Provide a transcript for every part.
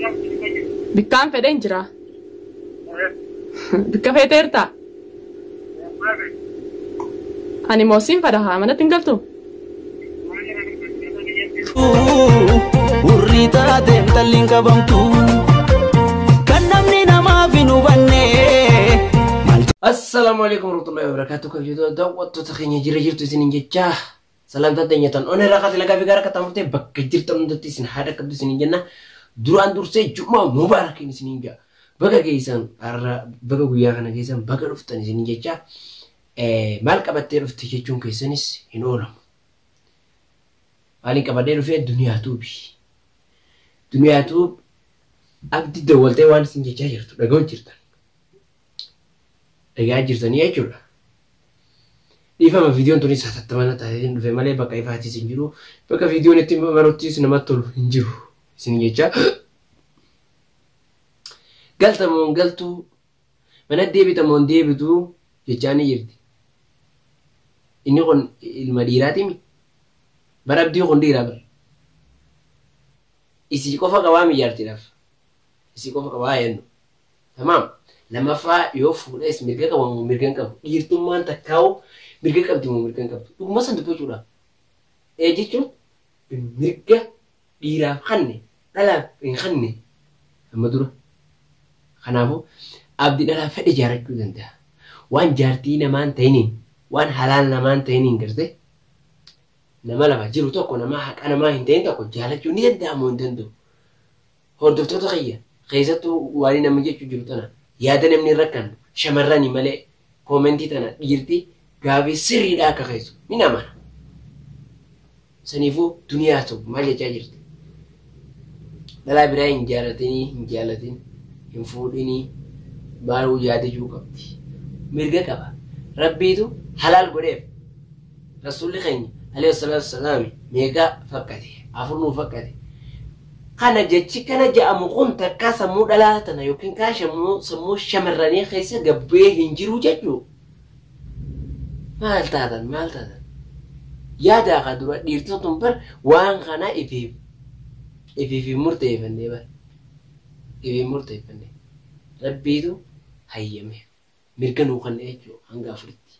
Bikkaan fedhe hin jira. Bikka feeteerta. Ani moosiin fadha manatti hin galtu. Urrita deemtalliin qabamtu kan namni namaaf hin hubanne. Assalamualaikum warahmatullahi wabarakatuh. Kabiyo daawwattoota keenya jirtu isiniin jecha salamtaan teenyatan onee rakkate lagaa fi gara katamurtee bakka jirtan hundatti isin haadha qabdu isiniin jenna. Duraan dursee Jumaa Mubaarakiin isiniin gaa baga geessan har'a baga guyyaa kana geessan baga dhuftan isiniin jecha maal qabattee dhufte jechuun keessanis hin oolamu. Maaliin qabadee dhufee Duniyaatuub abdii dawwaltee waan isin jechaa jirtu dhaga'uun jirtan. Dhagaa jirtanii jechuudha. Dhiifama viidiyoon tunis hatattamaan taatee dhufe malee bakka ifaatis hin jiru. Bakka viidiyoon itti maruttis namatti tolu hin jiru. Isin jecha galtamoon galtuu mana deebitamoon deebituu jechaa ni jirti. Inni kun ilma dhiiraatimi. Bara abdii kun dhiiraa bara. Isii qofa qabaa miyyaartiidhaaf. Isii qofa qabaa yennu. Tamaam. Lamaffaa yoo fuudhes mirga qabamu mirga hin qabu. Dhiirtummaan takkaa'u mirga qabdi moo mirga hin qabdu. Dhuguma san dubbachuudha. Jechuun mirga dhiiraaf kanne dhalaaf hin kanne amma dura. Kanaafuu abdii dhalaaf fedhe jaarachuu danda'a. Waan jaartii namaan ta'iniin waan halaal namaan ta'iniin garte nama lafa jiru tokko nama haqa namaa hin ta'in tokko jaalachuu ni danda'amu hin danda'u. Hordoftoota kiyya keessattuu waan namni jechuu jiru tana. Yaada namni rakkan shamarrani malee koomentii tana dhiirti gaafii sirriidhaa akka keessu ni namana. Saniifuu duniyaatu maal jechaa jirti? Dhalaa biraa hin jaalatin, hin fuudhinii maaluu yaadachuu qabdi. Mirga qaba. Rabbiitu halaal godheef. Rasuulli keenya alayhi salaatu wasalaam meeqa fakkate? Afur nuu fakkate. Kana jechi kana ja'amu kun takka sammuu dhalaa tana yookiin kaa sammuu shamarranii keessa gabbee hin jiru jechuu. Maal taatan? Yaada akka dura dhiirtotun bar waan kana ifiif murteeffannee bar. Ifiif murteeffannee. Rabbiitu hayyame. Mirga nuu kanne jechuu hanga afuritti.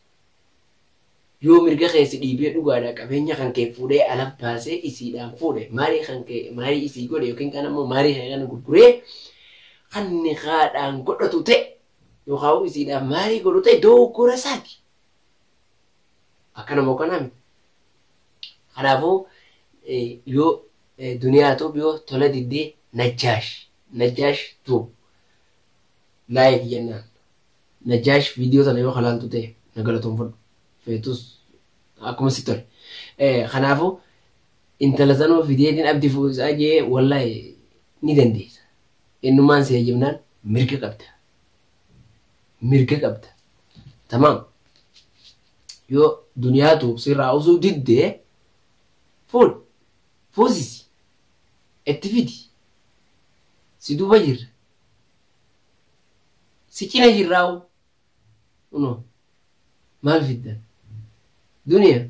Yoo mirga keessa dhiibee dhugaadhaa qabeenya kan kee fuudhee ala baasee isiidhaan fuudhe maarii isii godhe yookiin kan ammoo maarii kan gurguree kan niqaadhaan godhatu ta'e yookaan isiidhaan maarii godhu ta'e dogoggora isaati. Akkana moo kanaa miti. Kanaafuu yoo duniyaatuuf yoo tola diddee najjaash tuu laayik jennaan. Najjaash viidiyoo sana yoo halaaltu ta'e nagalatoonfadhu. Fetus akkuma si tole. Kanaafuu intala sanoo fideetiin abdii fuusaa jee wallahi ni dandeessa. Eenyummaan see jimnaan mirga qabda. Tamaam. Yoo duniyaatu sirraa osoo diddee fuusisi itti fidi. Si duuba jirra. Si cina jirraa'u. Maal fiddan? Duniyaa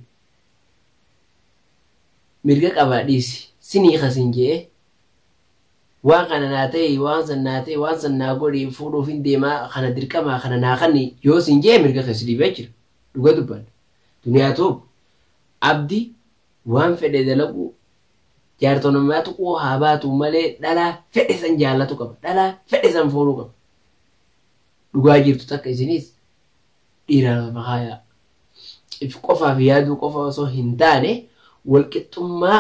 mirga qabaa dhiisi sinii kasin jee waan kana naa ta'e waan san naa godhe fuudhuuf hin deemaa kana dirqamaa kana naa kanni yoo sin jee mirga keessa dhiibee jira dhuga dubban. Duniyaatuuf abdii waan fedhe dalagu jaartonummaa tuquu haa baatu malee dhalaa fedhe san jaallatu qaba. Dhalaa fedhe san fuudhuu qaba. Dhugaa jirtu takka isinis dhiiraan bahaayaa. If qofaaf yaaduu qofa osoo hin taane walqixxummaa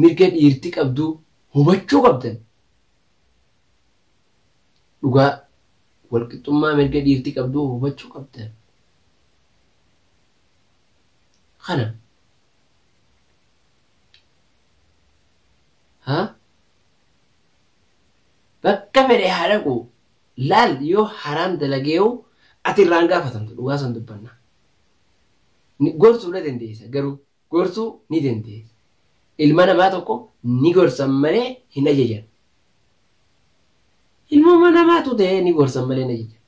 mirga dhiirti qabdu hubachuu qabdan. Dhugaa walqixxummaa mirga dhiirti qabdu hubachuu qabdan. Kana. Bakka fedhe haa dhaqu laal yoo haraam dalageewu ati irraan gaafatamtu dhugaa san dubbanna. Gorsuu ni dandeessa garuu gorsuu ni dandeessa. Ilma namaa tokko ni gorsan malee hin ajajan. Ilma namaatu ta'ee ni gorsan malee hin ajajan.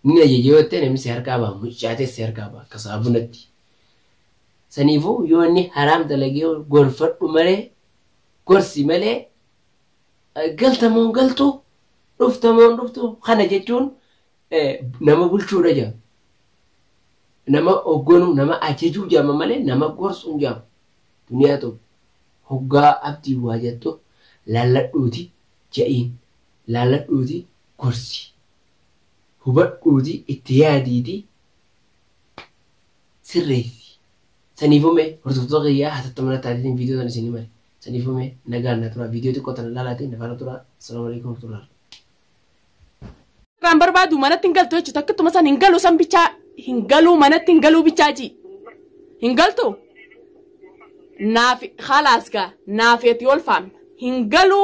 Ni ajaja yoo ta'e namni si harkaa ba'a mucaates si harkaa ba'a akka saabunatti. Saniifuu yoo inni haraam dalagee gorfadhu malee gorsi malee galtamoon galtuu dhuftamoon dhuftu kana jechuun nama bulchuudha jedhama. Nama hogganu nama ajajuu jedhama malee nama gorsuun jedhama. Duniyaa tokko hoggaa abdii waa jettu laalladhuuti ja'iin laalladhuuti gorsi hubadhuuti itti yaadiiti sirreessi. Saniifume hordoftoota kiyyaa hatattamanaa taatee viidiyoo sana isinii mari. Saniifume nagaan na tura viidiyoo xiqqoo tana laalaatiin nafaana tura. Assalamu alaikum warahmatullahi. Kan barbaadu manatti hin galtu jechuudha. Akkatuma san hin galu san bichaa hin galuu manatti hin galuu bichaaji. Hin galtu. Naaf khalaas gaa naaf eti ol faam. Hin galu